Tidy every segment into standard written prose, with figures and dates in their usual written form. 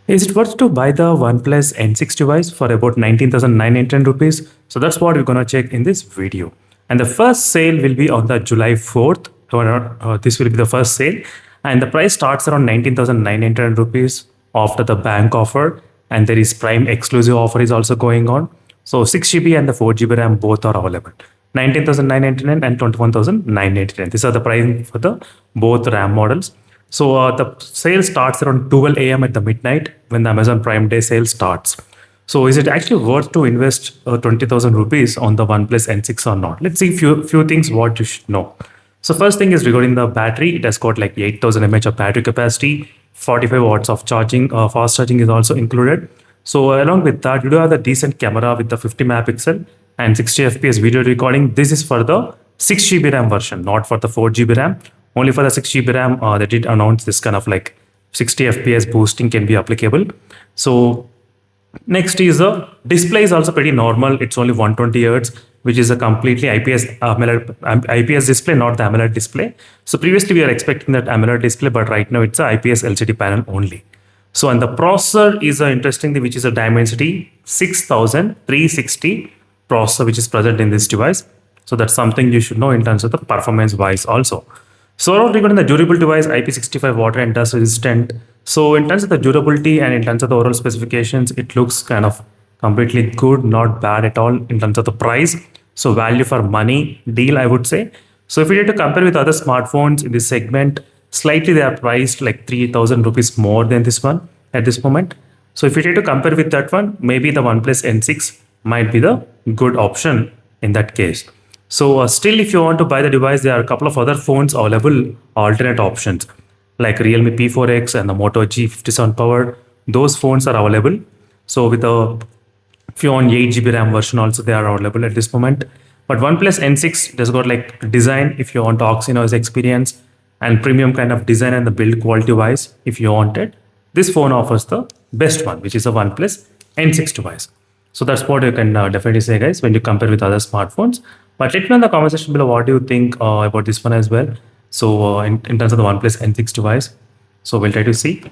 Is it worth to buy the OnePlus N6 device for about 19,910 rupees? So that's what we're gonna check in this video. And the first sale will be on the July 4th. This will be the first sale, and the price starts around 19,910 rupees after the bank offer. And there is Prime exclusive offer is also going on. So 6 GB and the 4 GB RAM both are available. 19,999 and 21,999. These are the price for the both RAM models. So the sale starts around 12 a.m. at the midnight when the Amazon Prime Day sale starts. So is it actually worth to invest 20,000 rupees on the OnePlus N6 or not? Let's see few things what you should know. So first thing is regarding the battery. It has got like 8,000 mAh of battery capacity, 45 watts of charging, fast charging is also included. So along with that, you do have the decent camera with the 50 megapixel and 60 FPS video recording. This is for the 6 GB RAM version, not for the 4 GB RAM. Only for the 6 GB RAM, they did announce this kind of like 60 FPS boosting can be applicable. So next is the display is also pretty normal. It's only 120 Hz, which is a completely IPS IPS display, not the AMOLED display. So previously we are expecting that AMOLED display, but right now it's a IPS LCD panel only. So and the processor is interesting, which is a Dimensity 6360 processor, which is present in this device. So that's something you should know in terms of the performance wise also. So regarding the durable device, IP65 water and dust resistant. So in terms of the durability and in terms of the overall specifications, it looks kind of completely good, not bad at all in terms of the price. So value for money deal, I would say. So if we need to compare with other smartphones in this segment, slightly they are priced like 3,000 rupees more than this one at this moment. So if we need to compare with that one, maybe the OnePlus N6 might be the good option in that case. So still, if you want to buy the device, there are a couple of other phones available, alternate options like Realme P4X and the Moto G57 Power. Those phones are available. So with a if you want 8 GB RAM version also, they are available at this moment. But OnePlus N6 has got like design if you want to noise experience and premium kind of design and the build quality wise if you want it. This phone offers the best one, which is a OnePlus N6 device. So that's what you can definitely say, guys, when you compare with other smartphones. But let me know in the comment section below what do you think about this one as well. So in terms of the OnePlus N6 device, so we'll try to see.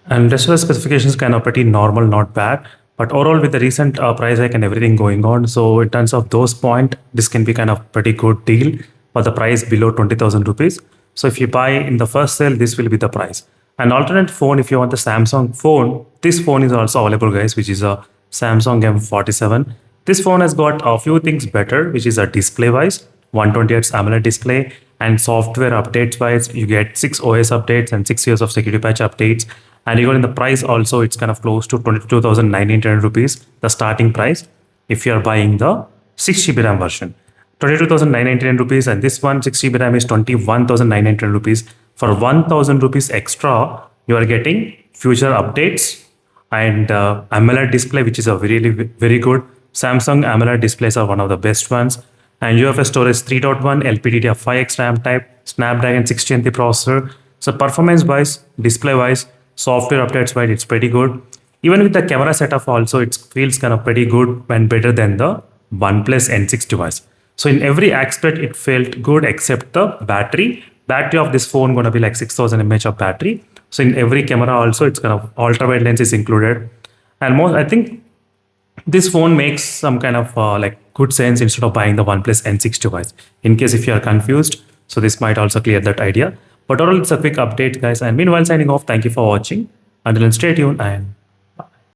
And rest of the specifications kind of pretty normal, not bad. But overall, with the recent price hike and everything going on, so in terms of those points, this can be kind of pretty good deal for the price below 20,000 rupees. So if you buy in the first sale, this will be the price. An alternate phone, if you want the Samsung phone, this phone is also available, guys, which is a Samsung M47. This phone has got a few things better, which is a display wise, 120 Hz AMOLED display, and software updates wise, you get 6 OS updates and 6 years of security patch updates. And even in the price also, it's kind of close to 22,910 rupees, the starting price, if you are buying the 6 GB RAM version. 22,910 rupees, and this one 6 GB RAM is 21,910 rupees. For 1,000 rupees extra, you are getting future updates and AMOLED display, which is a very good. Samsung AMOLED displays are one of the best ones. And UFS storage 3.1, LPDDR5X RAM type, Snapdragon 620 processor. So performance wise, display wise, software updates wise, it's pretty good. Even with the camera setup also, it feels kind of pretty good and better than the OnePlus N6 device. So in every aspect, it felt good except the battery. Battery of this phone gonna be like 6,000 mAh of battery. So in every camera also, it's kind of ultra wide lens is included. And most, I think this phone makes some kind of like good sense instead of buying the OnePlus N6 device. In case if you are confused, so this might also clear that idea. But overall, it's a quick update, guys. And meanwhile, signing off. Thank you for watching. Until then, stay tuned and